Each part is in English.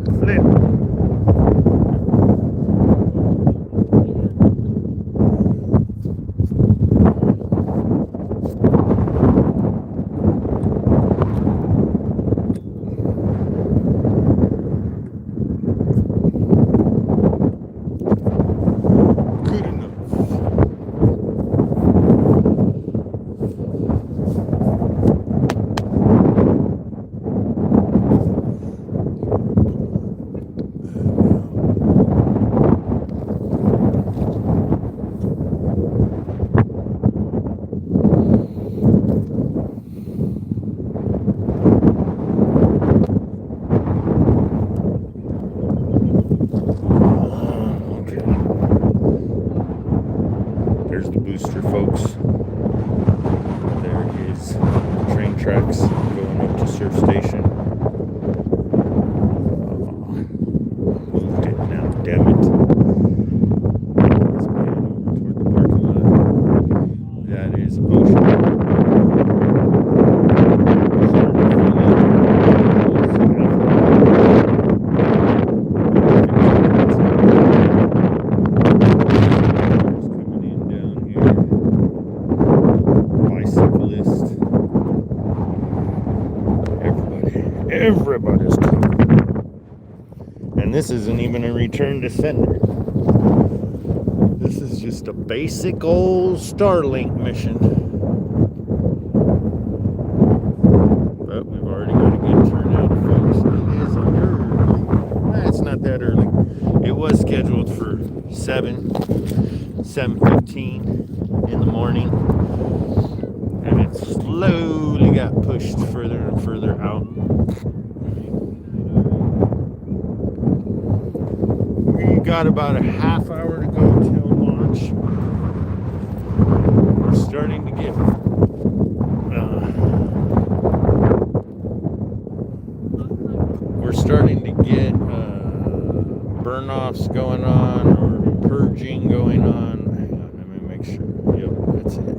Flip. There's the booster, folks. There is the train tracks going up to Surf Station. Moved it now, damn it. Let's pan over toward the parking lot. That is Ocean. Everybody's coming. And this isn't even a return to sender. This is just a basic old Starlink mission. But we've already got a good turnout, folks. It is early. It's not that early. It was scheduled for 7:15 in the morning. And it slowly got pushed further and further out. We got about a half hour to go till launch. We're starting to get burn-offs going on or purging going on. Hang on, let me make sure. Yep, that's it.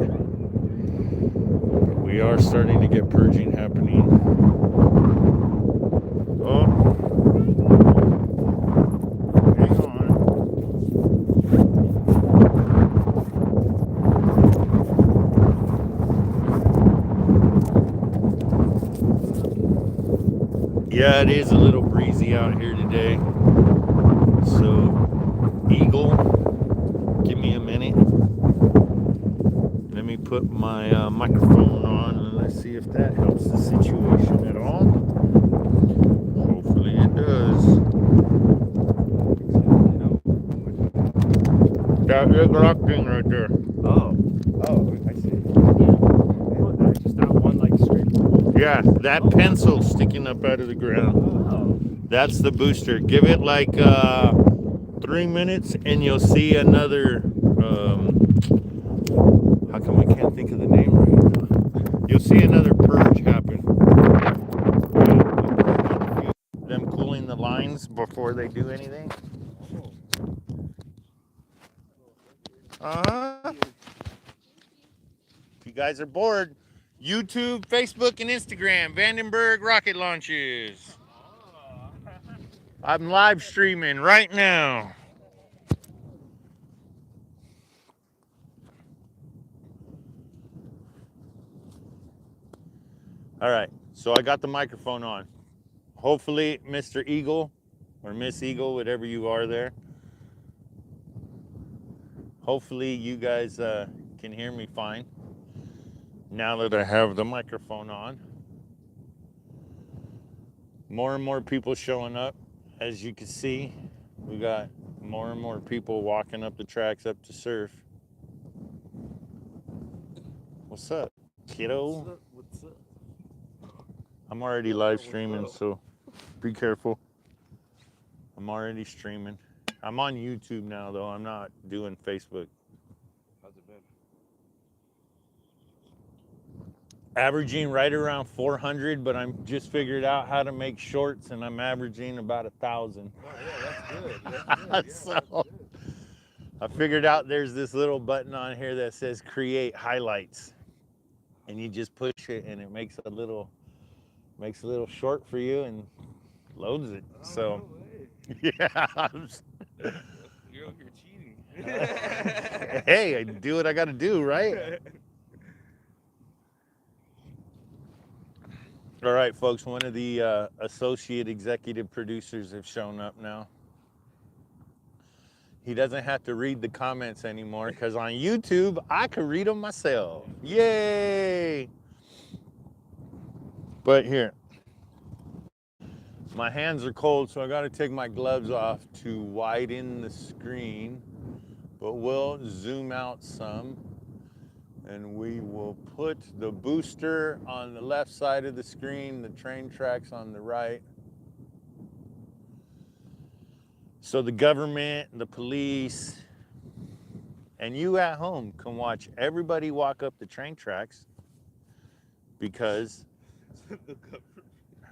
But we are starting to get purging happening. Oh. Hang on. Yeah, it is a little breezy out here today. So, Eagle, give me a minute. Let me put my microphone on and let's see if that helps the situation at all. Hopefully it does. That big rock thing right there. Oh, I see. Just that one like straight. Yeah, that pencil sticking up out of the ground. Oh. That's the booster. Give it like 3 minutes and you'll see another, how come I can't think of the name right now? You'll see another purge happen. Them cooling the lines before they do anything. If you guys are bored, YouTube, Facebook, and Instagram, Vandenberg Rocket Launches. I'm live streaming right now. All right, so I got the microphone on. Hopefully, Mr. Eagle or Miss Eagle, whatever you are there. Hopefully, you guys can hear me fine now that I have the microphone on. More and more people showing up. As you can see, we got more and more people walking up the tracks up to surf. What's up, kiddo? What's up? I'm already live streaming, so be careful. I'm already streaming. I'm on YouTube now, though. I'm not doing Facebook. How's it been? Averaging right around 400, but I'm just figured out how to make shorts, and I'm averaging about 1,000. Oh, yeah, that's good. That's good. Yeah, So that's good. I figured out there's this little button on here that says create highlights, and you just push it, and it makes a little short for you and loads it. So Yeah. You're over here cheating. Hey, I do what I got to do, right? All right, folks. One of the associate executive producers have shown up now. He doesn't have to read the comments anymore because on YouTube, I can read them myself. Yay! But here, my hands are cold, so I got to take my gloves off to widen the screen. But we'll zoom out some, and we will put the booster on the left side of the screen, the train tracks on the right. So the government, the police, and you at home can watch everybody walk up the train tracks because,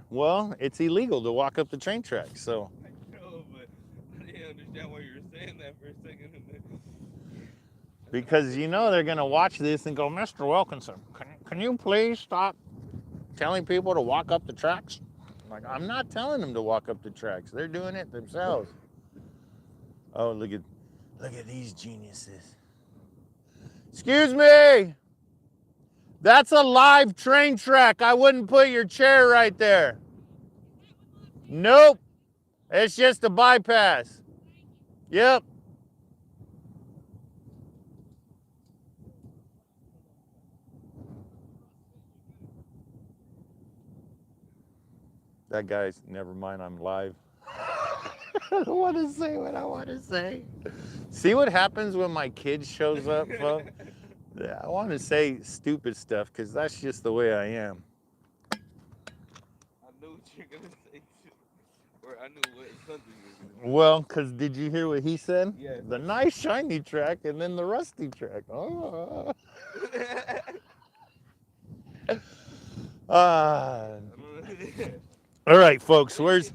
well, it's illegal to walk up the train tracks. So I know, but I didn't understand why you were saying that for a second. because you know they're going to watch this and go, Mr. Wilkinson, can you please stop telling people to walk up the tracks? Like, I'm not telling them to walk up the tracks. They're doing it themselves. Oh, look at these geniuses. Excuse me. That's a live train track. I wouldn't put your chair right there. Nope. It's just a bypass. Yep. That guy's, never mind, I'm live. I don't want to say what I want to say. See what happens when my kid shows up, folks? Yeah, I want to say stupid stuff because that's just the way I am. I knew what you're gonna say too, or I knew what something you were gonna say. Well, because did you hear what he said? Yeah. The nice shiny track and then the rusty track. Oh. All right, folks, where's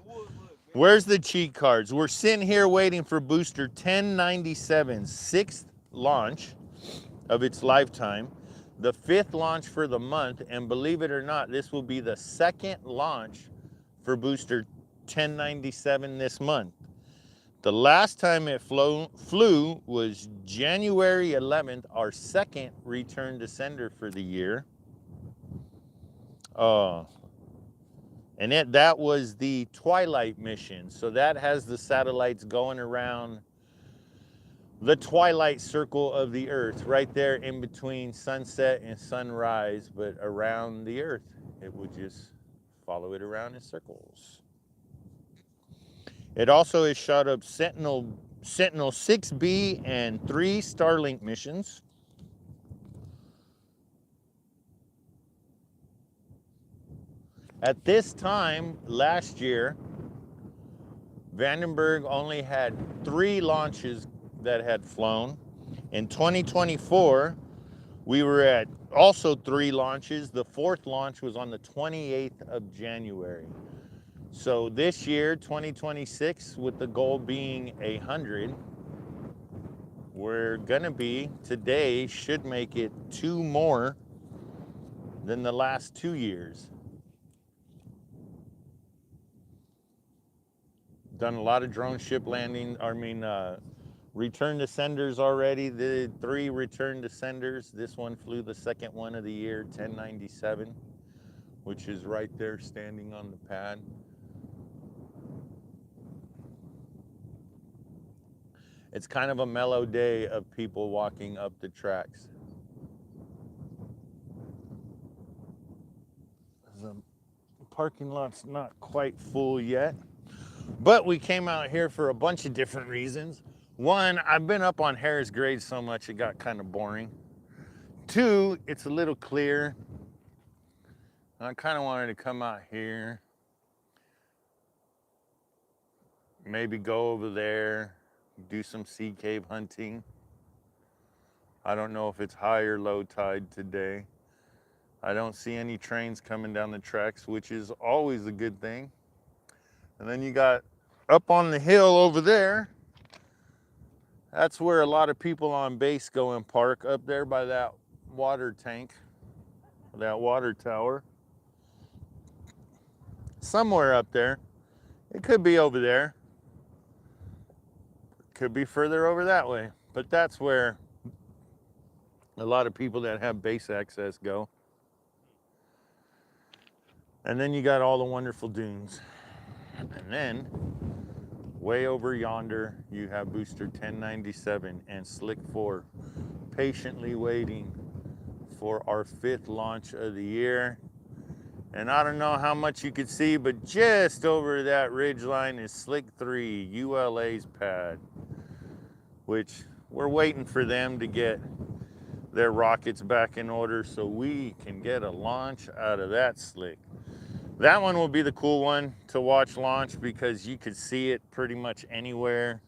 the cheat cards? We're sitting here waiting for booster 1097's sixth launch of its lifetime, the fifth launch for the month, and believe it or not, this will be the second launch for booster 1097 this month. The last time it flew was January 11th, our second return to sender for the year. And that was the Twilight mission. So that has the satellites going around the twilight circle of the Earth, right there in between sunset and sunrise, but around the Earth. It would just follow it around in circles. It also has shot up Sentinel 6B and 3 Starlink missions. At this time last year, Vandenberg only had 3 launches that had flown. In 2024, we were at also 3 launches. The 4th launch was on the 28th of January. So this year, 2026, with the goal being 100, we're gonna be, today should make it 2 more than the last 2 years. Done a lot of drone ship landing, return to senders already. The 3 return to senders. This one flew the second one of the year, 1097, which is right there standing on the pad. It's kind of a mellow day of people walking up the tracks. The parking lot's not quite full yet, but we came out here for a bunch of different reasons. 1, I've been up on Harris Grade so much it got kind of boring. 2, it's a little clear. I kind of wanted to come out here, maybe go over there, do some sea cave hunting. I don't know if it's high or low tide today. I don't see any trains coming down the tracks, which is always a good thing. And then you got up on the hill over there, that's where a lot of people on base go and park, up there by that water tank, that water tower. Somewhere up there. It could be over there. Could be further over that way, but that's where a lot of people that have base access go. And then you got all the wonderful dunes. And then way over yonder, you have Booster 1097 and Slick 4 patiently waiting for our 5th launch of the year. And I don't know how much you could see, but just over that ridge line is Slick 3, ULA's pad, which we're waiting for them to get their rockets back in order so we can get a launch out of that slick. That one will be the cool one to watch launch because you could see it pretty much anywhere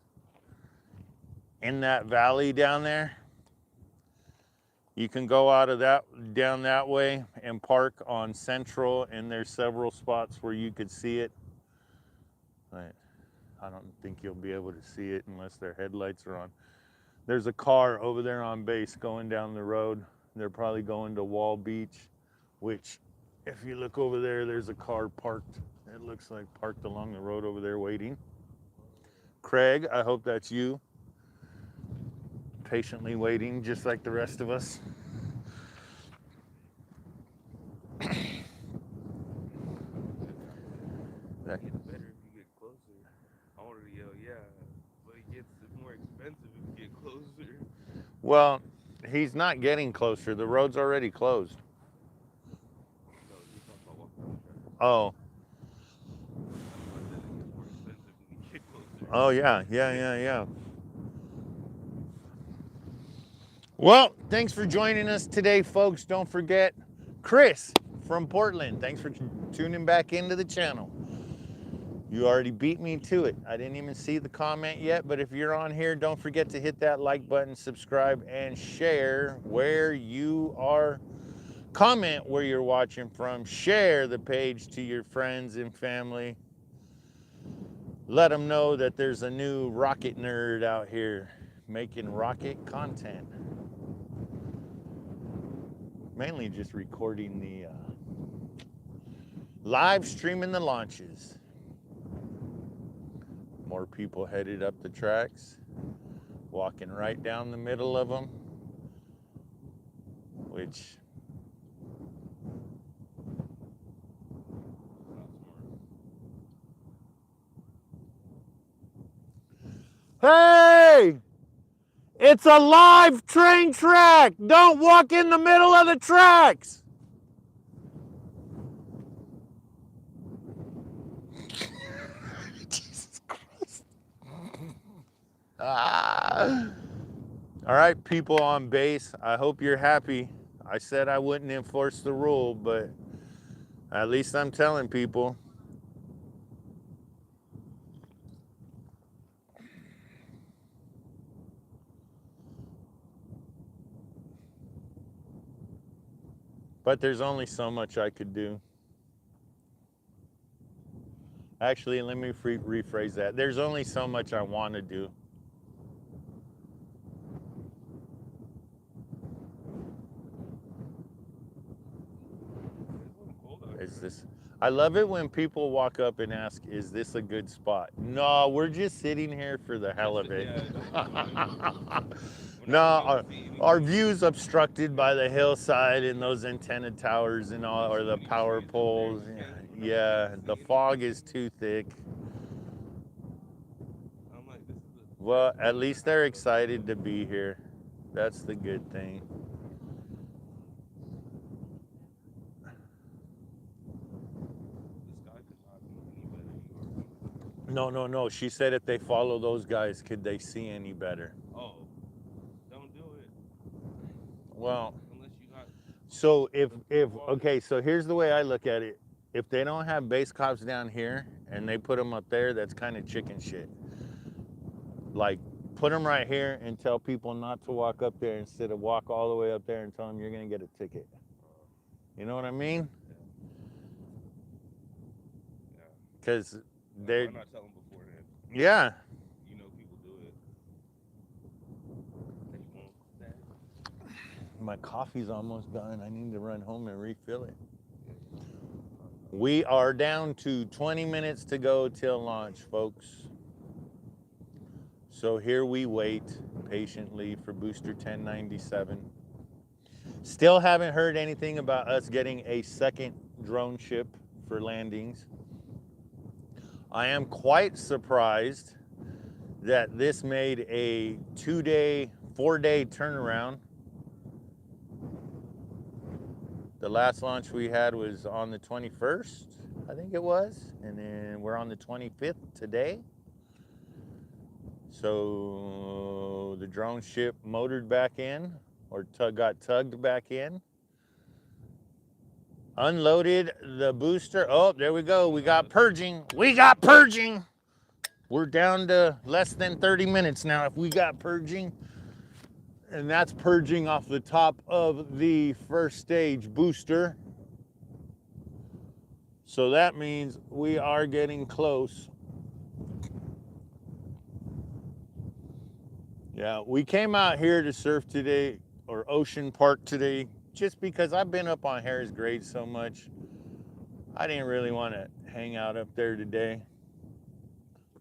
in that valley down there. You can go out of that, down that way and park on Central, and there's several spots where you could see it. But I don't think you'll be able to see it unless their headlights are on. There's a car over there on base going down the road. They're probably going to Wall Beach, which if you look over there, there's a car parked. It looks like parked along the road over there waiting. Craig, I hope that's you. Patiently waiting, just like the rest of us. It gets better if you get closer. I wanted to yell, yeah, but it gets more expensive if you get closer. Well, he's not getting closer. The road's already closed. No, you're talking about walking on the track. Oh. I said it gets more expensive when you get closer. Oh, yeah. Well, thanks for joining us today, folks. Don't forget, Chris from Portland, thanks for tuning back into the channel. You already beat me to it. I didn't even see the comment yet, but if you're on here, don't forget to hit that like button, subscribe, and share where you are. Comment where you're watching from. Share the page to your friends and family. Let them know that there's a new rocket nerd out here making rocket content. Mainly just recording the live streaming the launches. More people headed up the tracks, walking right down the middle of them, which hey, it's a live train track. Don't walk in the middle of the tracks. Jesus Christ. All right, people on base, I hope you're happy. I said I wouldn't enforce the rule, but at least I'm telling people. But there's only so much I could do. Actually, let me rephrase that. There's only so much I want to do. Is this? I love it when people walk up and ask, "Is this a good spot?" No, we're just sitting here for the hell of it. No, our view's obstructed by the hillside and those antenna towers and all, or the power poles. Yeah, the fog is too thick. Well, at least they're excited to be here. That's the good thing. No. She said if they follow those guys, could they see any better? Oh, don't do it. Well, unless you got. So okay, so here's the way I look at it. If they don't have base cops down here and they put them up there, that's kind of chicken shit. Like, put them right here and tell people not to walk up there instead of walk all the way up there and tell them you're gonna get a ticket. You know what I mean? Because they're. Why not tell them beforehand? Yeah. You know people do it. My coffee's almost done. I need to run home and refill it. We are down to 20 minutes to go till launch, folks. So here we wait patiently for booster 1097. Still haven't heard anything about us getting a second drone ship for landings. I am quite surprised that this made a 2-day, 4-day turnaround. The last launch we had was on the 21st, I think it was, and then we're on the 25th today. So the drone ship motored back in, or got tugged back in. Unloaded the booster. Oh, there we go. We got purging. We got purging. We're down to less than 30 minutes now if we got purging. And that's purging off the top of the first stage booster. So that means we are getting close. Yeah, we came out here to surf today, or Ocean Park today, just because I've been up on Harris Grade so much. I didn't really want to hang out up there today.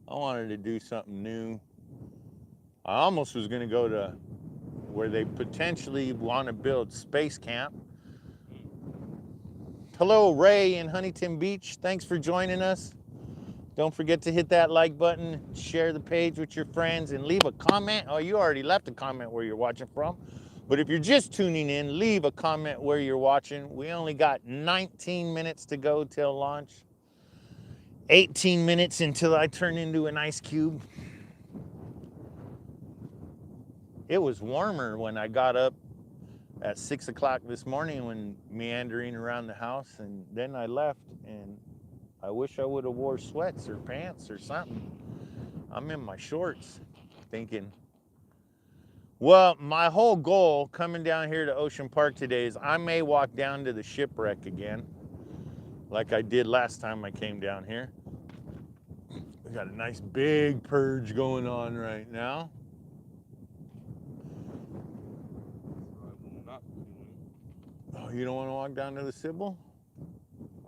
I wanted to do something new. I almost was going to go to where they potentially want to build Space Camp. Hello, Ray in Huntington Beach. Thanks for joining us. Don't forget to hit that like button, share the page with your friends, and leave a comment. Oh, you already left a comment where you're watching from. But if you're just tuning in, leave a comment where you're watching. We only got 19 minutes to go till launch. 18 minutes until I turn into an ice cube. It was warmer when I got up at 6 o'clock this morning when meandering around the house, and then I left, and I wish I would have wore sweats or pants or something. I'm in my shorts thinking, well, my whole goal coming down here to Ocean Park today is I may walk down to the shipwreck again, like I did last time I came down here. We got a nice big purge going on right now. Oh, you don't want to walk down to the Sybil?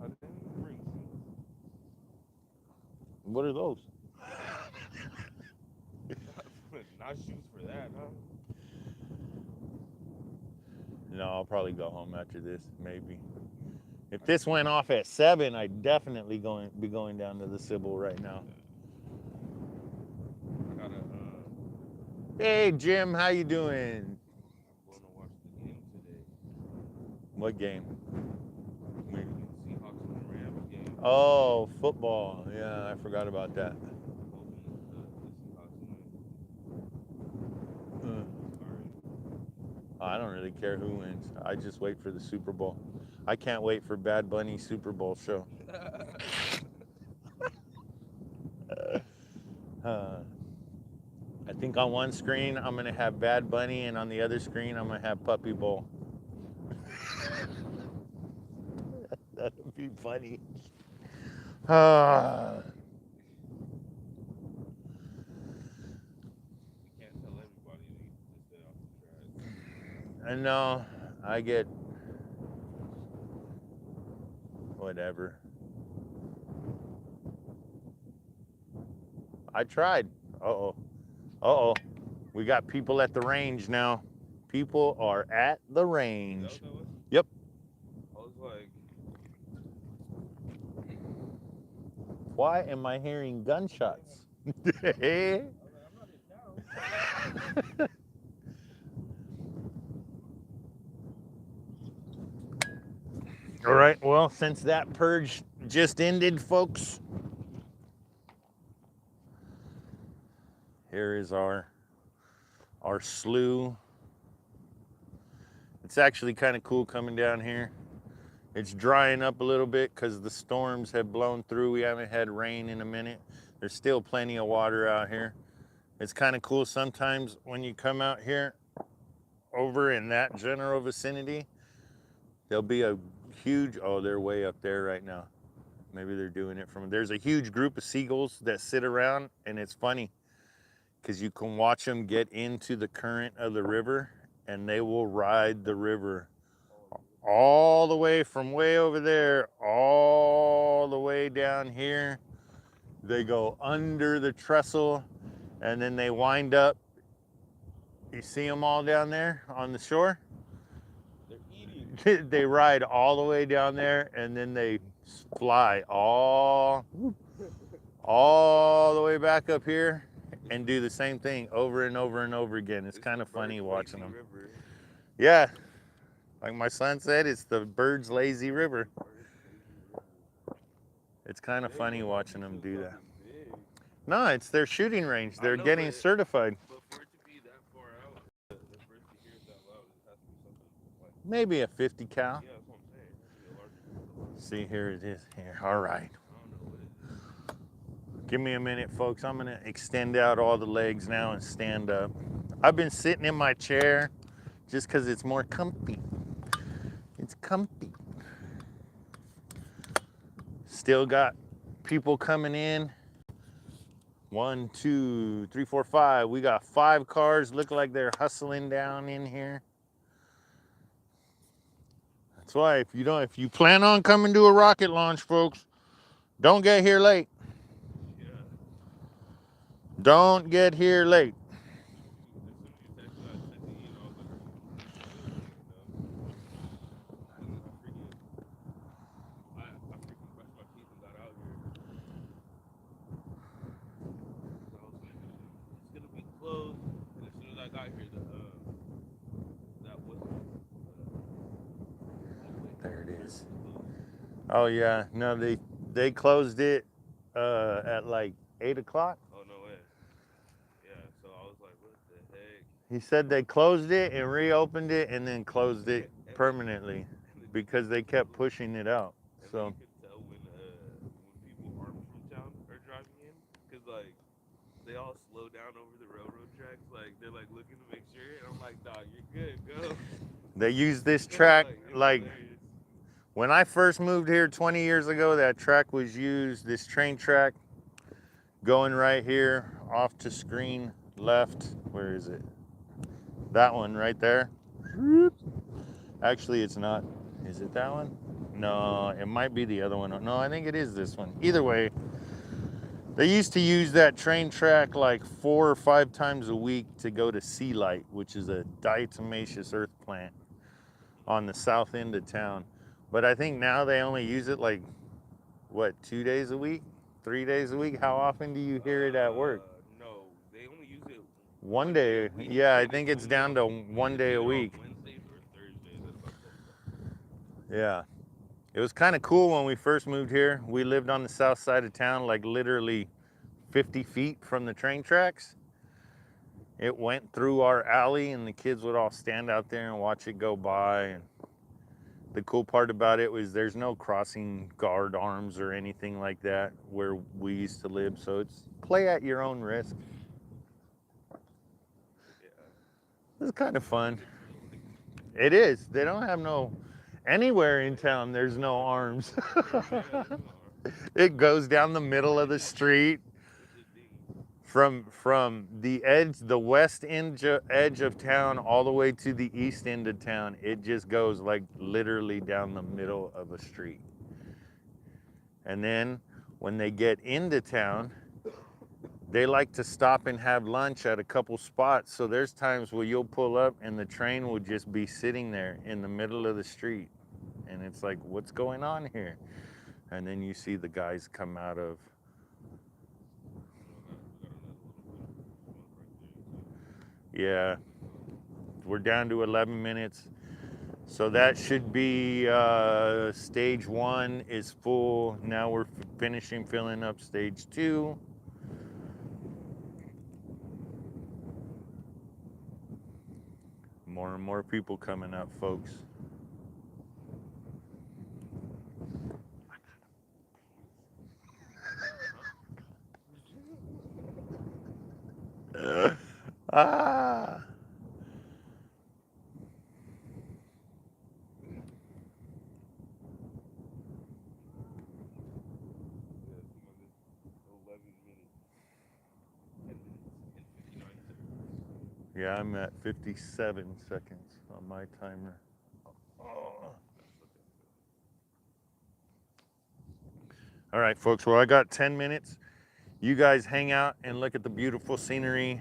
I didn't bring shoes. What are those? Not shoes for that, huh? No, I'll probably go home after this, maybe. If this went off at 7, I'd definitely be going down to the Sybil right now. I gotta, Hey, Jim, how you doing? I'm going to watch the game today. What game? Seahawks and the Rams game. Oh, football. Yeah, I forgot about that. I don't really care who wins. I just wait for the Super Bowl. I can't wait for Bad Bunny's Super Bowl show. I think on one screen I'm gonna have Bad Bunny, and on the other screen I'm gonna have Puppy Bowl. That'd be funny. I know, I get whatever. I tried. Uh-oh. Uh-oh. We got people at the range now. People are at the range. Yep. I was like, why am I hearing gunshots? All right, well, since that purge just ended, folks, here is our slough. It's actually kind of cool coming down here. It's drying up a little bit because the storms have blown through. We haven't had rain in a minute. There's still plenty of water out here. It's kind of cool sometimes when you come out here over in that general vicinity, there'll be a huge, oh, they're way up there right now. Maybe they're doing it from, there's a huge group of seagulls that sit around, and it's funny because you can watch them get into the current of the river, and they will ride the river all the way from way over there, all the way down here. They go under the trestle, and then they wind up. You see them all down there on the shore? They're eating. They ride all the way down there, and then they fly all the way back up here and do the same thing over and over and over again. It's kind of funny watching them. River. Yeah, like my son said, it's the bird's lazy river. It's kind of funny watching them do that. No, it's their shooting range. They're getting certified. But for it to be that far out, the first to hear it that loud, it has to be something like. Maybe a 50 cal. Yeah, that's what I'm saying. It has to be a larger. See, here it is. Here, all right. Give me a minute, folks. I'm gonna extend out all the legs now and stand up. I've been sitting in my chair just because it's more comfy. It's comfy. Still got people coming in. 1, 2, 3, 4, 5. We got 5 cars. Look like they're hustling down in here. That's why if you plan on coming to a rocket launch, folks, don't get here late. Yeah. Don't get here late. There it is. Oh yeah, no, they closed it at like 8 o'clock. Oh no way. Yeah, so I was like, what the heck? He said they closed it and reopened it and then closed it permanently because they kept pushing it out. So you could tell when people aren't from town are driving in, because like they all slow down over the railroad tracks, like they're like looking to make sure, and I'm like, dog, you're good, go. They use this track like hilarious. when I first moved here 20 years ago, that track was used, this train track going right here off to screen left. Where is it? That one right there. Actually, it's not. Is it that one? No, it might be the other one. No, I think it is this one. Either way, they used to use that train track like 4 or 5 times a week to go to Sea Light, which is a diatomaceous earth plant on the south end of town. But I think now they only use it like, what, 2 days a week? 3 days a week? How often do you hear it at work? No, they only use it one day. Yeah, I think it's down to 1 day a week. Wednesdays or Thursdays. Yeah. It was kind of cool when we first moved here. We lived on the south side of town, like literally 50 feet from the train tracks. It went through our alley and the kids would all stand out there and watch it go by. And the cool part about it was there's no crossing guard arms or anything like that where we used to live. So it's play at your own risk. It's kind of fun. It is. They don't have anywhere in town there's no arms. It goes down the middle of the street from the west edge of town all the way to the east end of town. It just goes like literally down the middle of a street. And then when they get into town, they like to stop and have lunch at a couple spots. So there's times where you'll pull up and the train will just be sitting there in the middle of the street. And it's like, what's going on here? And then you see the guys come out of. Yeah, we're down to 11 minutes. So that should be stage 1 is full. Now we're finishing filling up stage 2. More and more people coming up, folks. Ah. Yeah, I'm at 57 seconds on my timer. Oh. All right, folks, well, I got 10 minutes. You guys hang out and look at the beautiful scenery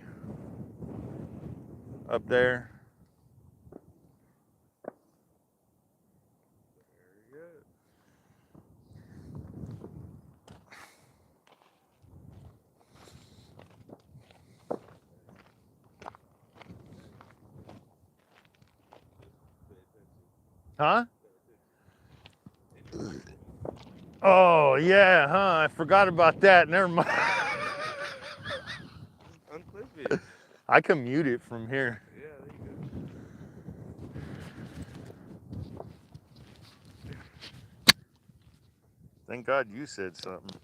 up there. Very good. Huh? Oh, yeah, huh? I forgot about that. Never mind. Unclip it. I can mute it from here. Yeah, there you go. Thank God you said something.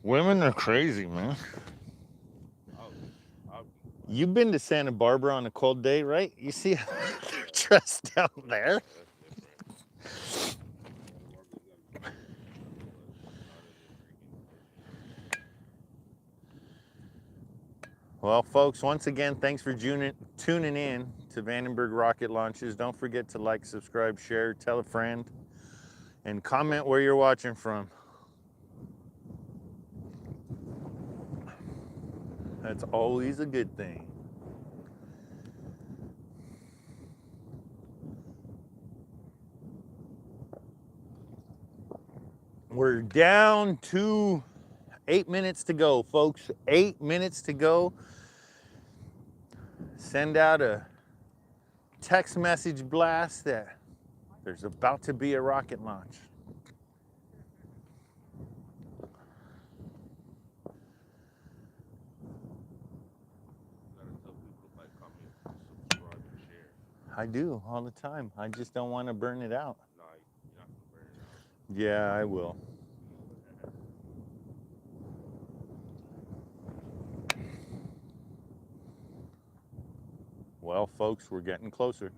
Women are crazy, man. You've been to Santa Barbara on a cold day, right? You see how they're dressed down there? Well, folks, once again, thanks for tuning in to Vandenberg Rocket Launches. Don't forget to like, subscribe, share, tell a friend, and comment where you're watching from. That's always a good thing. We're down to 8 minutes to go, folks. 8 minutes to go. Send out a text message blast that there's about to be a rocket launch. I do all the time. I just don't want to burn it out. No, you're not gonna burn it out. Yeah, I will. Well, folks, we're getting closer.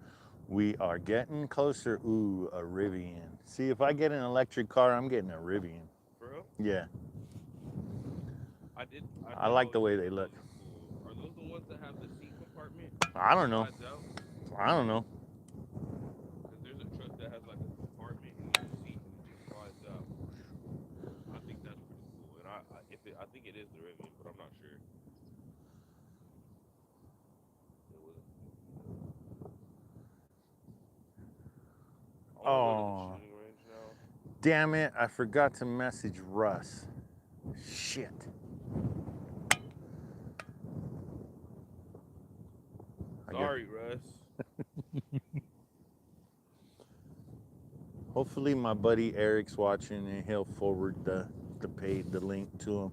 We are getting closer. Ooh, a Rivian. See, if I get an electric car, I'm getting a Rivian. For real? Yeah. I like the way they look. Cool. Are those the ones that have the seat compartment? I don't know. I don't know. Because there's a truck that has like a compartment in each seat and it just slides out. I think that's pretty cool. And I think it is the Rivian, but I'm not sure. Oh, damn it. I forgot to message Russ. Shit. Sorry, Russ. Hopefully my buddy Eric's watching and he'll forward the link to him.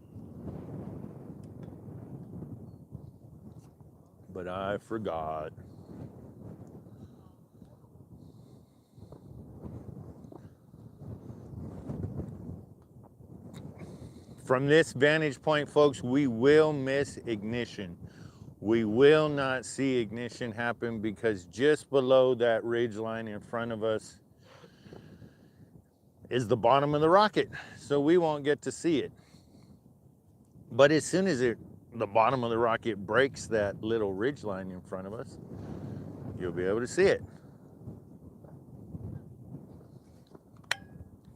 But I forgot. From this vantage point, folks, we will miss ignition. We will not see ignition happen because just below that ridge line in front of us is the bottom of the rocket. So we won't get to see it. But as soon as it the bottom of the rocket breaks that little ridge line in front of us, you'll be able to see it.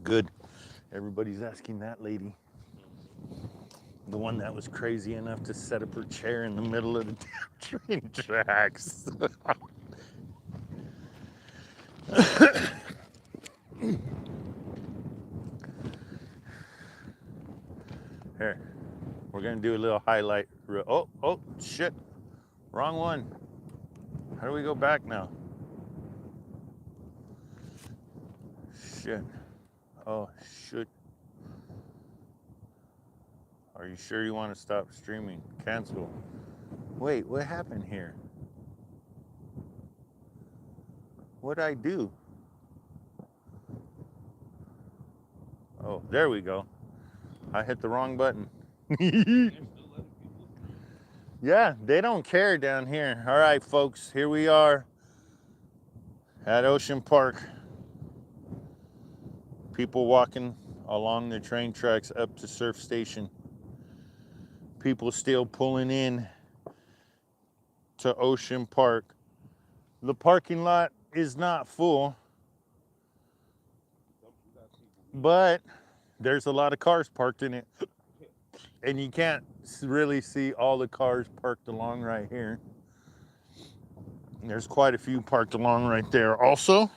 Good. Everybody's asking that lady. The one that was crazy enough to set up her chair in the middle of the train tracks. Here, we're gonna do a little highlight. Oh, shit. Wrong one. How do we go back now? Shit. Oh, shit. Are you sure you want to stop streaming? Cancel. Wait, what happened here? What'd I do? Oh, there we go. I hit the wrong button. Yeah, they don't care down here. All right, folks, here we are at Ocean Park. People walking along the train tracks up to Surf Station. People still pulling in to Ocean Park. The parking lot is not full, but there's a lot of cars parked in it. And you can't really see all the cars parked along right here. There's quite a few parked along right there also.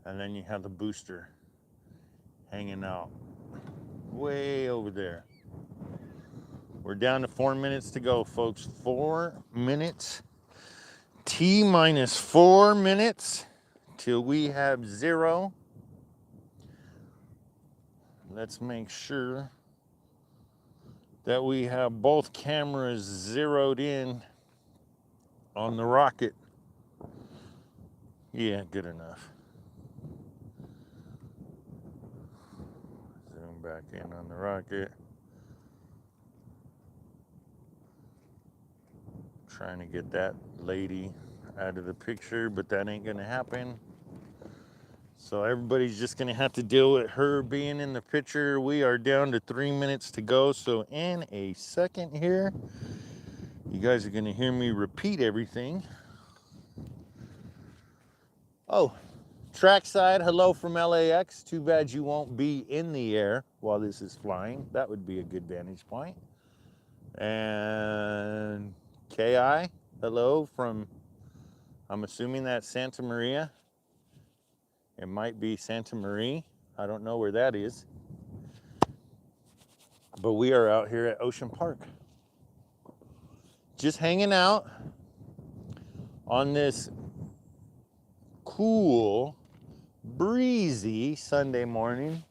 And then you have the booster hanging out way over there. We're down to 4 minutes to go, folks. 4 minutes. T minus 4 minutes till we have 0. Let's make sure that we have both cameras zeroed in on the rocket. Yeah, good enough. Zoom back in on the rocket. Trying to get that lady out of the picture, but that ain't gonna happen. So everybody's just gonna have to deal with her being in the picture. We are down to 3 minutes to go. So in a second here, you guys are gonna hear me repeat everything. Oh, trackside, hello from LAX. Too bad you won't be in the air while this is flying. That would be a good vantage point. And KI, hello from, I'm assuming that's Santa Maria. It might be Santa Maria. I don't know where that is. But we are out here at Ocean Park. Just hanging out on this cool, breezy Sunday morning.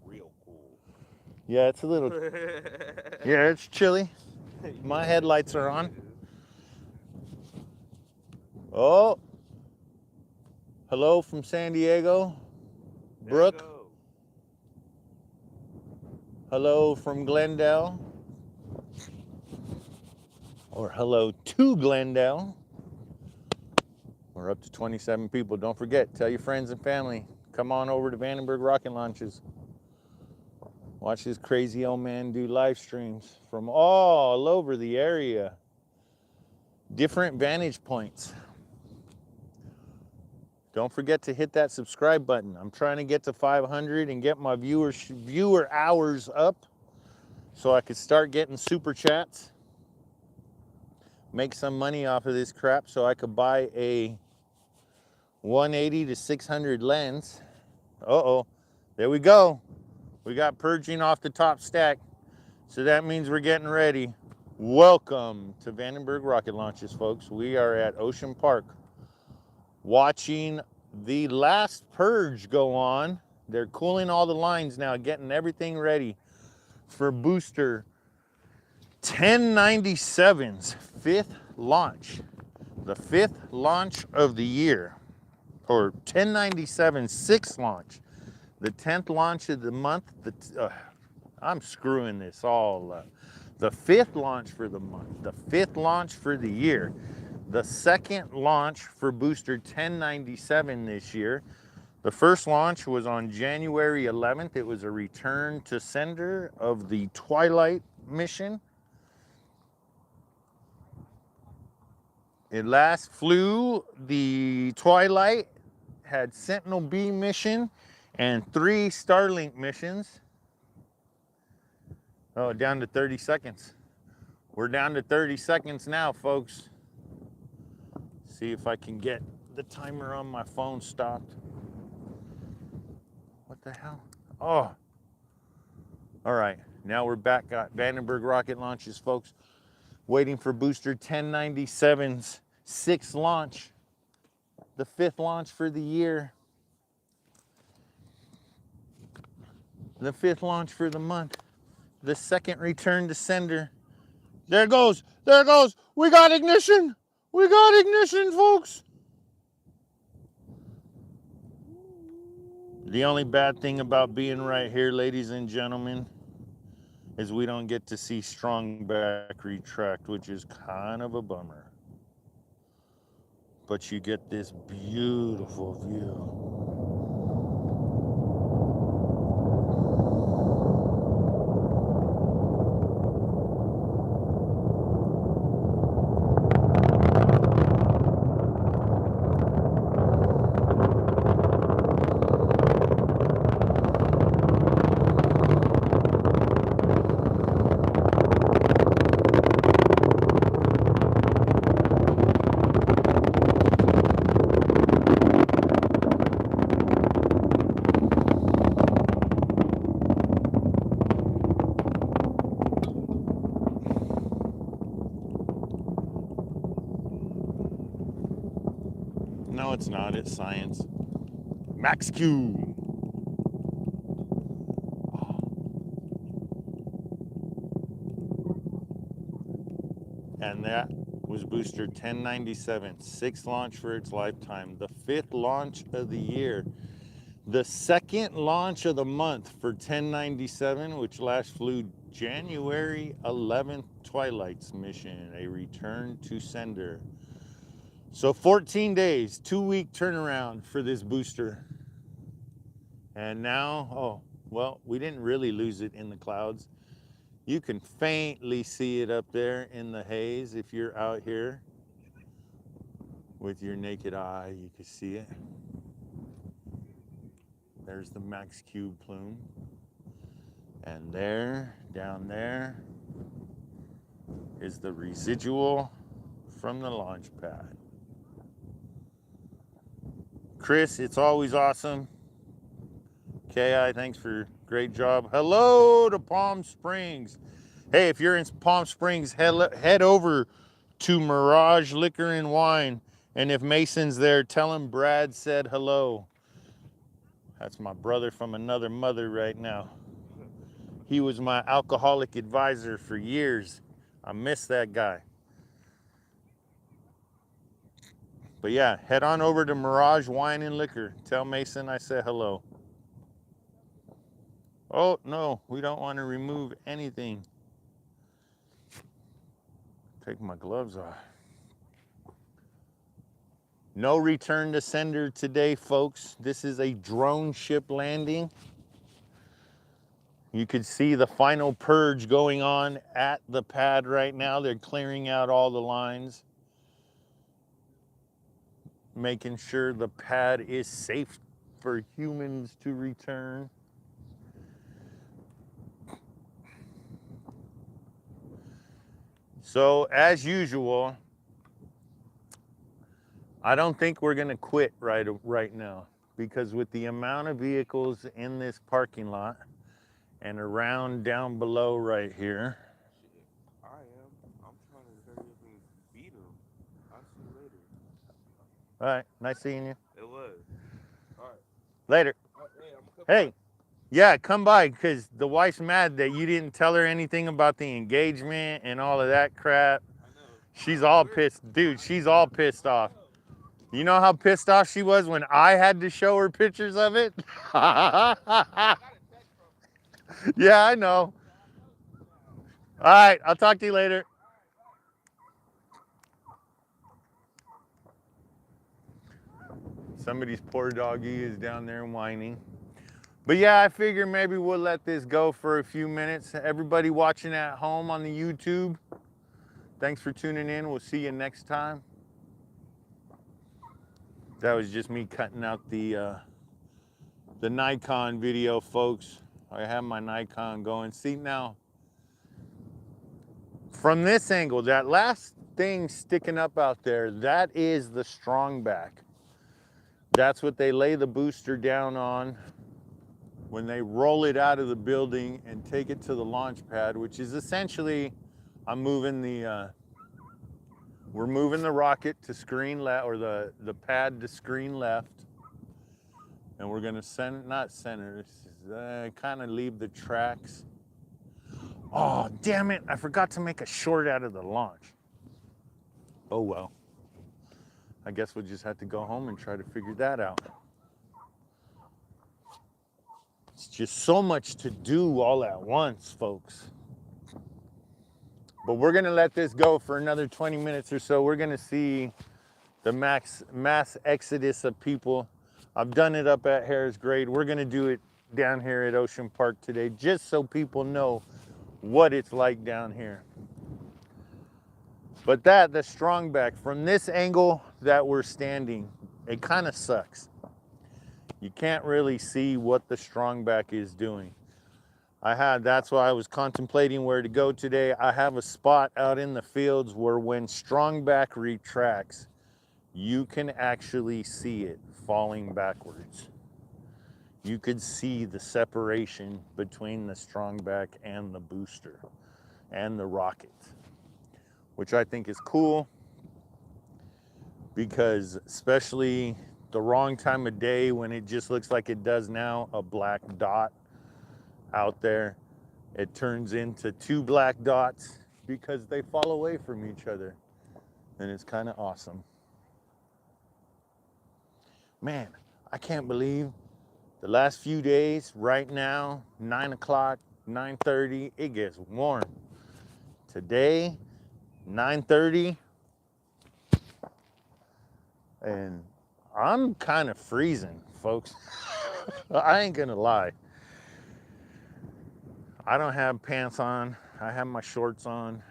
Real cool. Yeah, it's a little, yeah, it's chilly. My headlights are on. Oh, hello from San Diego, Brooke. Hello from Glendale, or hello to Glendale. We're up to 27 people. Don't forget, tell your friends and family. Come on over to Vandenberg Rocket Launches. Watch this crazy old man do live streams from all over the area. Different vantage points. Don't forget to hit that subscribe button. I'm trying to get to 500 and get my viewer hours up so I could start getting super chats. Make some money off of this crap so I could buy a 180 to 600 lens. Uh-oh, there we go. We got purging off the top stack. So that means we're getting ready. Welcome to Vandenberg Rocket Launches, folks. We are at Ocean Park watching the last purge go on. They're cooling all the lines now, getting everything ready for booster 1097's 5th launch. The 5th launch of the year. Or 1097's 6th launch. The 10th launch of the month. I'm screwing this all up. The 5th launch for the month. The 5th launch for the year. The 2nd launch for booster 1097 this year. The first launch was on January 11th. It was a return to sender of the Twilight mission. It last flew the Twilight, had Sentinel B mission and 3 Starlink missions. Oh, down to 30 seconds. We're down to 30 seconds now, folks. See if I can get the timer on my phone stopped. What the hell? Oh. All right, now we're back at Vandenberg Rocket Launches, folks. Waiting for booster 1097's 6th launch. The 5th launch for the year. The 5th launch for the month. The 2nd return to sender. There it goes. There it goes. We got ignition. We got ignition, folks. The only bad thing about being right here, ladies and gentlemen, is we don't get to see strong back retract, which is kind of a bummer. But you get this beautiful view. No, it's not. It's science. Max Q. And that was booster 1097, 6th launch for its lifetime, the 5th launch of the year, the 2nd launch of the month for 1097, which last flew January 11th Twilight's mission, a return to sender. So 14 days, 2-week turnaround for this booster. And now, oh, well, we didn't really lose it in the clouds. You can faintly see it up there in the haze if you're out here with your naked eye, you can see it. There's the Max Cube plume. And there, down there, is the residual from the launch pad. Chris, it's always awesome. KI, thanks for great job. Hello to Palm Springs. Hey, if you're in Palm Springs, head over to Mirage Liquor and Wine. And if Mason's there, tell him Brad said hello. That's my brother from another mother right now. He was my alcoholic advisor for years. I miss that guy. But yeah, head on over to Mirage Wine and Liquor. Tell Mason I said hello. Oh, no, we don't want to remove anything. Take my gloves off. No return to sender today, folks. This is a drone ship landing. You could see the final purge going on at the pad right now. They're clearing out all the lines, making sure the pad is safe for humans to return. So as usual, I don't think we're gonna quit right now, because with the amount of vehicles in this parking lot and around down below right here. I am. I'm trying to hurry up and beat him. I'll see you later. All right, nice seeing you. It was. All right. Later. Hey, I'm gonna come Hey, back. yeah, come by, because the wife's mad that you didn't tell her anything about the engagement and all of that crap. I know. She's all pissed. Dude, she's all pissed off. You know how pissed off she was when I had to show her pictures of it? Yeah, I know. All right, I'll talk to you later. So Somebody's poor doggy is down there whining. But yeah, I figure maybe we'll let this go for a few minutes. Everybody watching at home on the YouTube, thanks for tuning in. We'll see you next time. That was just me cutting out the Nikon video, folks. I have my Nikon going. See now, from this angle, that last thing sticking up out there, that is the strong back. That's what they lay the booster down on when they roll it out of the building and take it to the launch pad, which is essentially, I'm moving the, we're moving the rocket to screen left, or the pad to screen left. And we're gonna not center, kind of leave the tracks. Oh, damn it, I forgot to make a short out of the launch. Oh well. I guess we'll just have to go home and try to figure that out. It's just so much to do all at once, folks. But we're gonna let this go for another 20 minutes or so. We're gonna see the mass exodus of people. I've done it up at Harris Grade. We're gonna do it down here at Ocean Park today, just so people know what it's like down here. But the strong back, from this angle that we're standing, it kind of sucks. You can't really see what the strong back is doing. That's why I was contemplating where to go today. I have a spot out in the fields where when strong back retracts, you can actually see it falling backwards. You could see the separation between the strong back and the booster and the rocket, which I think is cool, because especially the wrong time of day when it just looks like it does now, a black dot out there, it turns into two black dots because they fall away from each other, and it's kind of awesome. Man, I can't believe the last few days, right now, 9 o'clock, 9:30, it gets warm. Today, 9:30, and I'm kind of freezing, folks. I ain't gonna lie. I don't have pants on. I have my shorts on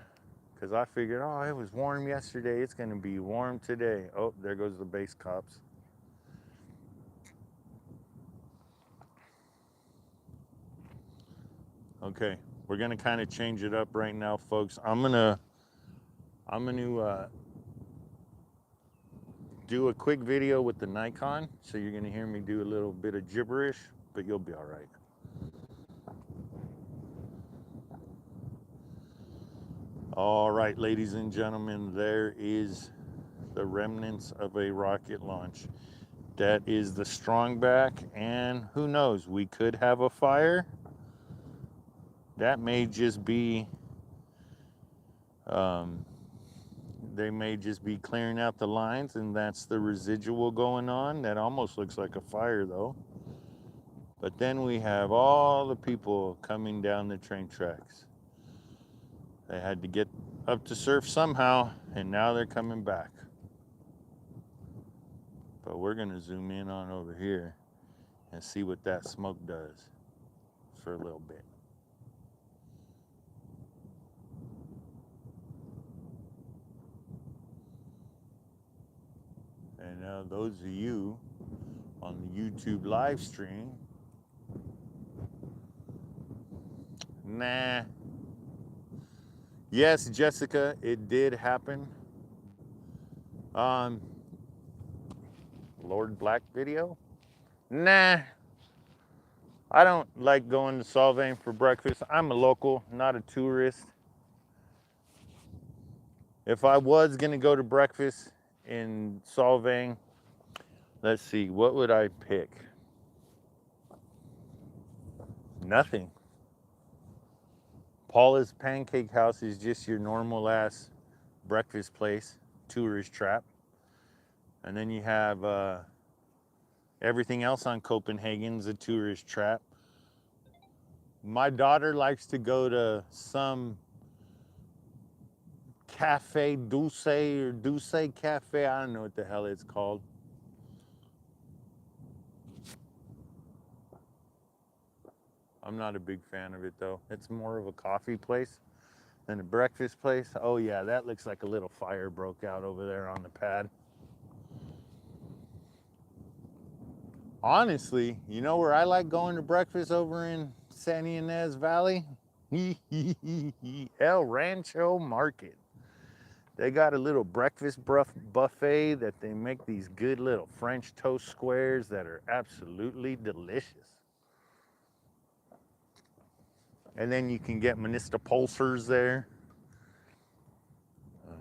because I figured, oh, it was warm yesterday. It's gonna be warm today. Oh, there goes the base cops. Okay, we're gonna kind of change it up right now, folks. I'm gonna do a quick video with the Nikon, so you're gonna hear me do a little bit of gibberish, but you'll be all right. All right, ladies and gentlemen, there is the remnants of a rocket launch. That is the strong back, and who knows, we could have a fire. That may just be, they may just be clearing out the lines, and that's the residual going on. That almost looks like a fire though. But then we have all the people coming down the train tracks. They had to get up to surf somehow, and now they're coming back. But we're gonna zoom in on over here and see what that smoke does for a little bit. And now those of you on the YouTube live stream, nah. Yes, Jessica, it did happen. Lord Black video? Nah. I don't like going to Solvang for breakfast. I'm a local, not a tourist. If I was gonna go to breakfast in Solvang, let's see, what would I pick? Nothing. Paula's Pancake House is just your normal ass breakfast place, tourist trap. And then you have everything else on Copenhagen's a tourist trap. My daughter likes to go to some Cafe Dulce or Dulce Cafe. I don't know what the hell it's called. I'm not a big fan of it though. It's more of a coffee place than a breakfast place. Oh yeah, that looks like a little fire broke out over there on the pad. Honestly, you know where I like going to breakfast over in San Ynez Valley? El Rancho Market. They got a little breakfast buffet that they make these good little French toast squares that are absolutely delicious. And then you can get Minister pulsers there.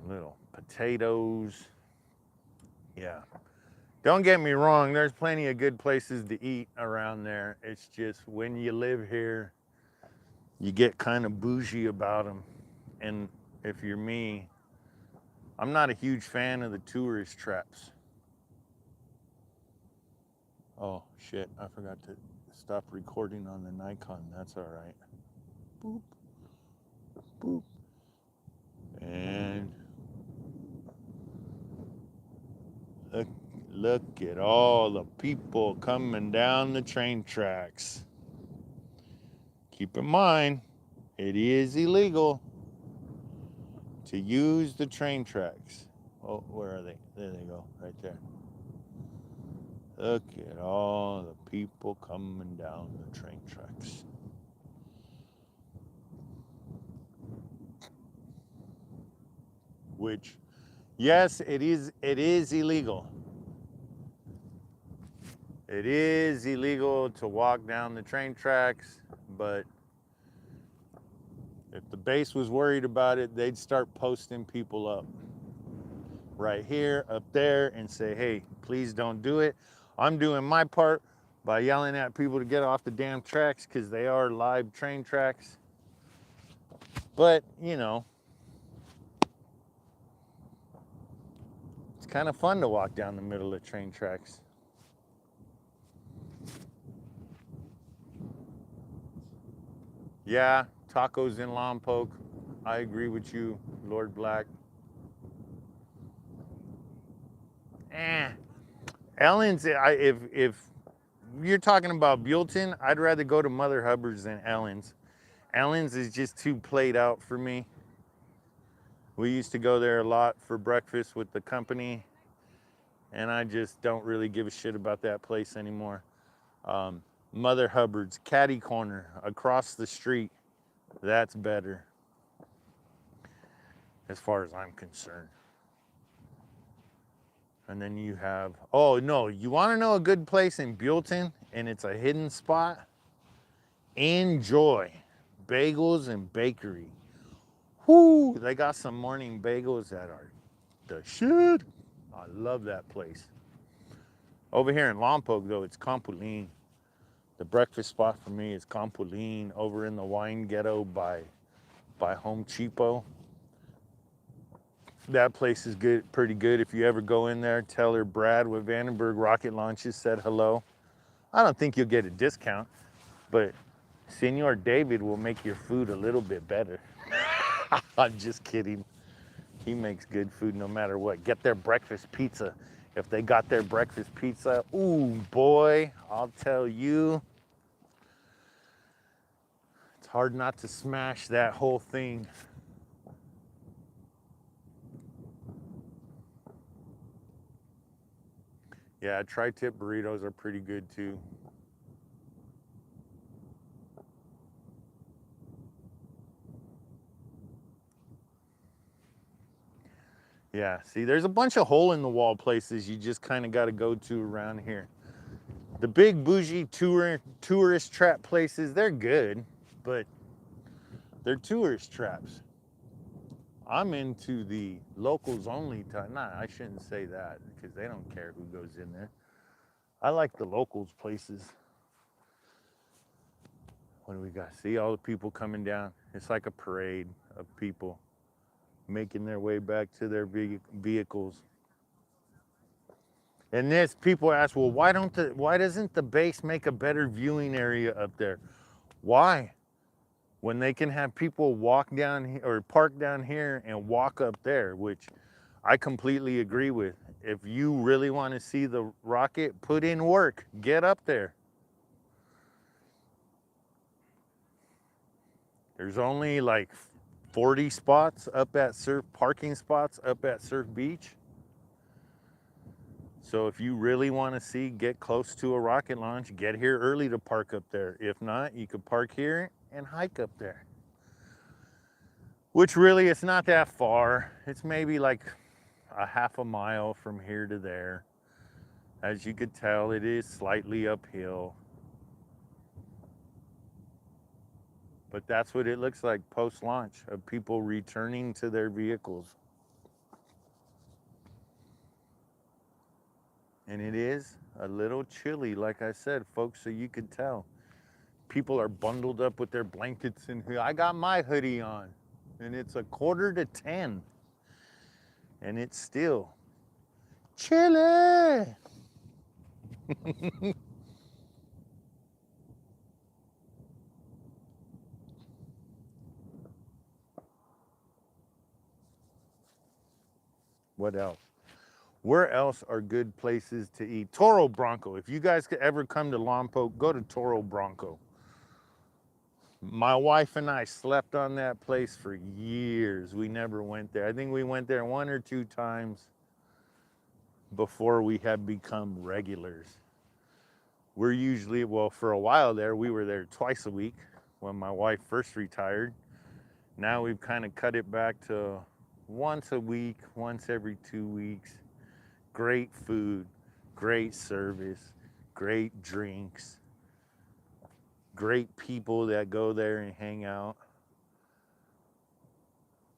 Little potatoes. Yeah. Don't get me wrong, there's plenty of good places to eat around there. It's just when you live here, you get kind of bougie about them. And if you're me, I'm not a huge fan of the tourist traps. Oh shit, I forgot to stop recording on the Nikon. That's all right. Boop, boop. And look at all the people coming down the train tracks. Keep in mind, it is illegal to use the train tracks. Oh, where are they? There they go, right there. Look at all the people coming down the train tracks. Which, yes, it is illegal. It is illegal to walk down the train tracks, but if the base was worried about it, they'd start posting people up right here, up there, and say, hey, please don't do it. I'm doing my part by yelling at people to get off the damn tracks because they are live train tracks. But, you know, it's kind of fun to walk down the middle of train tracks. Yeah, tacos in Lompoc. I agree with you, Lord Black. Ellen's, if you're talking about Buellton, I'd rather go to Mother Hubbard's than Ellen's. Ellen's is just too played out for me. We used to go there a lot for breakfast with the company, and I just don't really give a shit about that place anymore. Mother Hubbard's, Caddy Corner, across the street, that's better as far as I'm concerned. And then you have, oh no, you want to know a good place in Buellton, and it's a hidden spot? Enjoy Bagels and Bakery. Whoo, they got some morning bagels that are the shit. I love that place. Over here in Lompoc, though, it's Compulin. The breakfast spot for me is Compulin over in the wine ghetto by Home Cheapo. That place is good, pretty good. If you ever go in there, tell her Brad with Vandenberg Rocket Launches said hello. I don't think you'll get a discount, but Senor David will make your food a little bit better. I'm just kidding. He makes good food no matter what. Get their breakfast pizza. If they got their breakfast pizza, ooh, boy, I'll tell you. It's hard not to smash that whole thing. Yeah, tri-tip burritos are pretty good too. Yeah, see, there's a bunch of hole-in-the-wall places you just kind of got to go to around here. The big bougie tourist trap places, they're good, but they're tourist traps. I'm into the locals only type. Nah, I shouldn't say that because they don't care who goes in there. I like the locals places. What do we got? See all the people coming down. It's like a parade of people making their way back to their vehicles. And this, people ask, well, why doesn't the base make a better viewing area up there? Why? When they can have people walk down here or park down here and walk up there, which I completely agree with. If you really want to see the rocket, put in work, get up there. There's only like 40 spots up at parking spots up at Surf Beach. So if you really want to get close to a rocket launch, get here early to park up there. If not, you could park here and hike up there. Which really, it's not that far. It's maybe like a half a mile from here to there. As you could tell, it is slightly uphill. But that's what it looks like post-launch, of people returning to their vehicles. And it is a little chilly, like I said, folks, so you could tell. People are bundled up with their blankets, and I got my hoodie on, and it's 9:45, and it's still chilly. What else? Where else are good places to eat? Toro Bronco. If you guys could ever come to Lompoc, go to Toro Bronco. My wife and I slept on that place for years. We never went there. I think we went there 1 or 2 times before we had become regulars. We're usually, well, for a while there, we were there twice a week when my wife first retired. Now we've kind of cut it back to once a week, once every 2 weeks. Great food, great service, great drinks, great people that go there and hang out.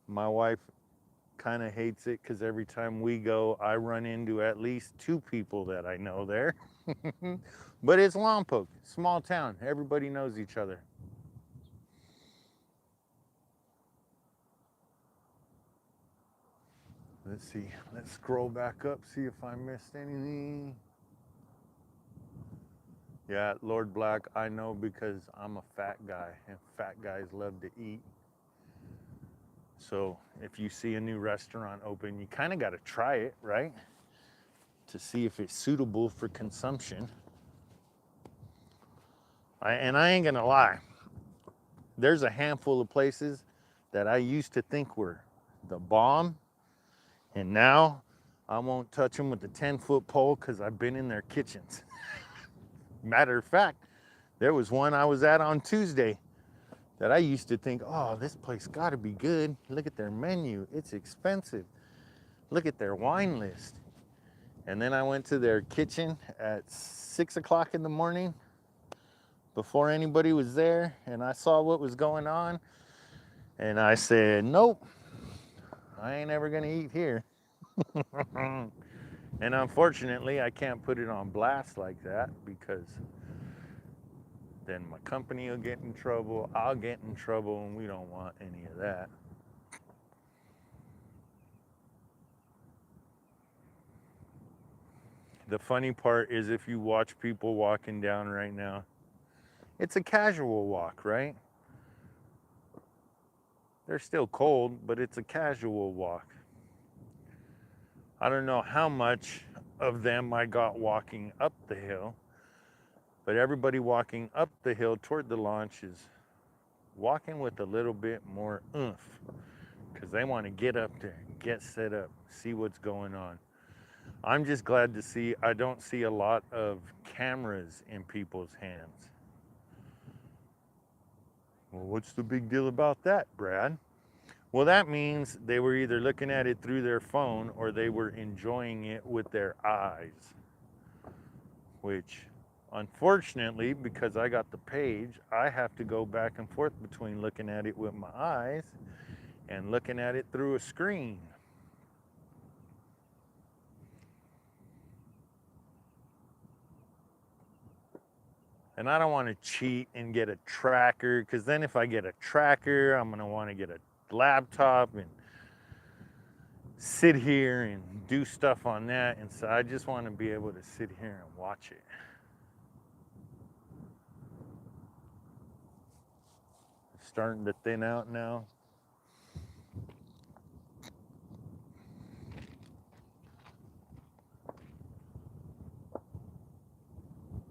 My wife kind of hates it because every time we go, I run into at least 2 people that I know there. But it's Lompoc, small town. Everybody knows each other. Let's see, let's scroll back up, see if I missed anything. Yeah, Lord Black, I know because I'm a fat guy, and fat guys love to eat. So if you see a new restaurant open, you kind of got to try it, right? To see if it's suitable for consumption. And I ain't gonna lie, there's a handful of places that I used to think were the bomb, and now I won't touch them with the 10-foot pole because I've been in their kitchens. Matter of fact, there was one I was at on Tuesday that I used to think, oh, this place gotta be good. Look at their menu, it's expensive. Look at their wine list. And then I went to their kitchen at 6 o'clock in the morning before anybody was there, and I saw what was going on, and I said, nope, I ain't ever gonna eat here. And unfortunately, I can't put it on blast like that because then my company will get in trouble, I'll get in trouble, and we don't want any of that. The funny part is if you watch people walking down right now, it's a casual walk, right? They're still cold, but it's a casual walk. I don't know how much of them I got walking up the hill, but everybody walking up the hill toward the launch is walking with a little bit more oomph because they want to get up there, get set up, see what's going on. I'm just glad to see I don't see a lot of cameras in people's hands. Well, what's the big deal about that, Brad? Well, that means they were either looking at it through their phone or they were enjoying it with their eyes. Which, unfortunately, because I got the page, I have to go back and forth between looking at it with my eyes and looking at it through a screen. And I don't want to cheat and get a tracker, because then if I get a tracker, I'm going to want to get a laptop and sit here and do stuff on that. And so I just want to be able to sit here and watch it. It's starting to thin out now.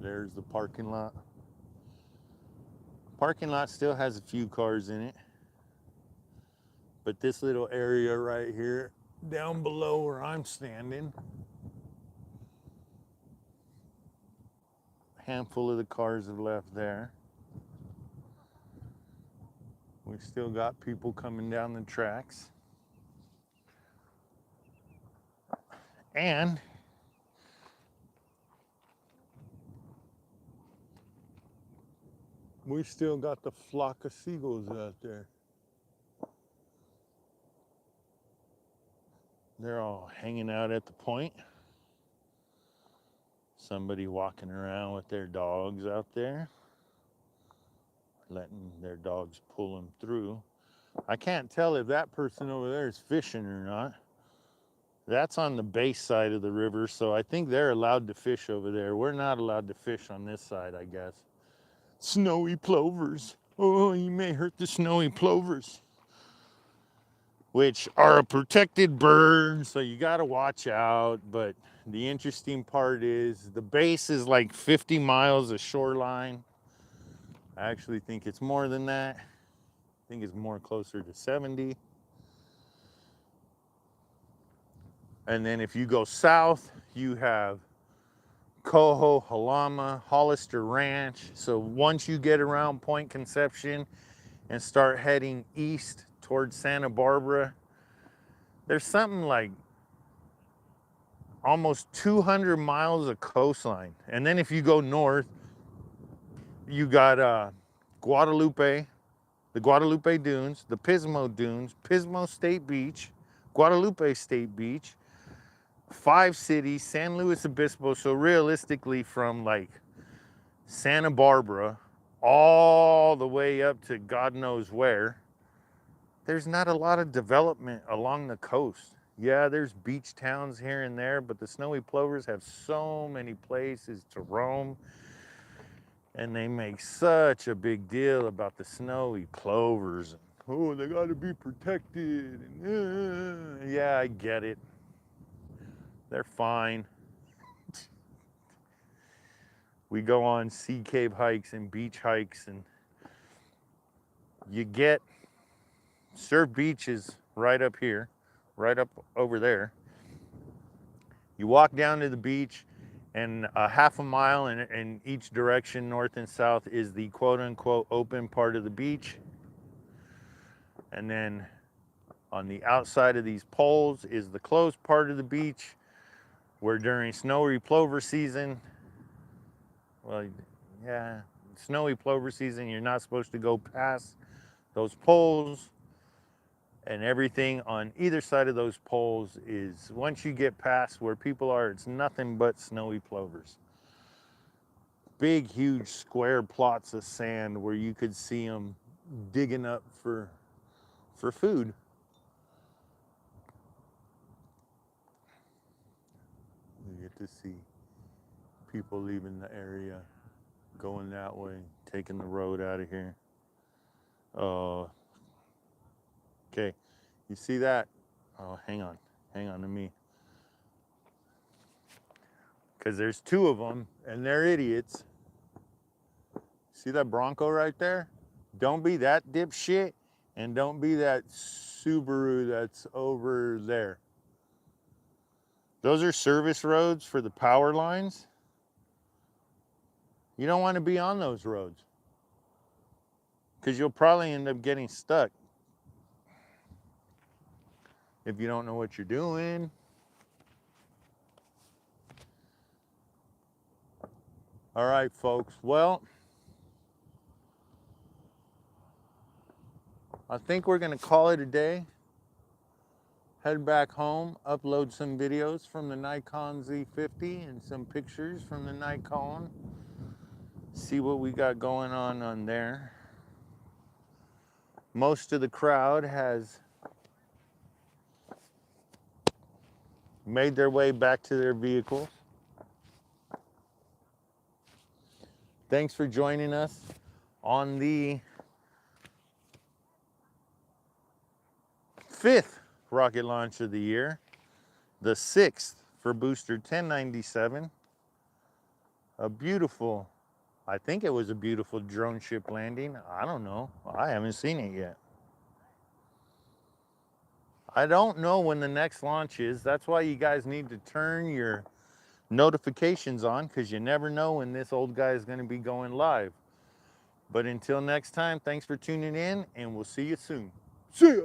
There's the parking lot. Parking lot still has a few cars in it. But this little area right here, down below where I'm standing, a handful of the cars have left there. We still got people coming down the tracks. And we still got the flock of seagulls out there. They're all hanging out at the point. Somebody walking around with their dogs out there, letting their dogs pull them through. I can't tell if that person over there is fishing or not. That's on the base side of the river, so I think they're allowed to fish over there. We're not allowed to fish on this side, I guess. Snowy plovers. Oh, you may hurt the snowy plovers, which are a protected bird, so you got to watch out. But the interesting part is the base is like 50 miles of shoreline. I actually think it's more than that. I think it's more closer to 70. And then if you go south, you have Coho, Halama, Hollister Ranch. So once you get around Point Conception and start heading east towards Santa Barbara, there's something like almost 200 miles of coastline. And then if you go north, you got Guadalupe, the Guadalupe Dunes, the Pismo Dunes, Pismo State Beach, Guadalupe State Beach, 5 cities, San Luis Obispo. So realistically, from like Santa Barbara all the way up to God knows where, there's not a lot of development along the coast. Yeah, there's beach towns here and there, but the snowy plovers have so many places to roam, and they make such a big deal about the snowy plovers. Oh, they got to be protected. And, yeah, I get it. They're fine. We go on sea cave hikes and beach hikes, and you get Surf Beach is right up here, right up over there. You walk down to the beach, and a half a mile in each direction, north and south, is the quote-unquote open part of the beach. And then on the outside of these poles is the closed part of the beach, where during snowy plover season, well, yeah, snowy plover season, you're not supposed to go past those poles. And everything on either side of those poles is, once you get past where people are, it's nothing but snowy plovers. Big, huge square plots of sand where you could see them digging up for food. You get to see people leaving the area, going that way, taking the road out of here. Okay, you see that? Oh, hang on to me. Because there's 2 of them, and they're idiots. See that Bronco right there? Don't be that dipshit, and don't be that Subaru that's over there. Those are service roads for the power lines. You don't want to be on those roads, because you'll probably end up getting stuck if you don't know what you're doing. All right, folks. Well, I think we're going to call it a day. Head back home, upload some videos from the Nikon Z50 and some pictures from the Nikon. See what we got going on there. Most of the crowd has made their way back to their vehicles. Thanks for joining us on the 5th rocket launch of the year, the 6th for booster 1097. A beautiful I think it was a beautiful drone ship landing. I don't know. I haven't seen it yet. I don't know when the next launch is. That's why you guys need to turn your notifications on, because you never know when this old guy is going to be going live. But until next time, thanks for tuning in, and we'll see you soon. See ya.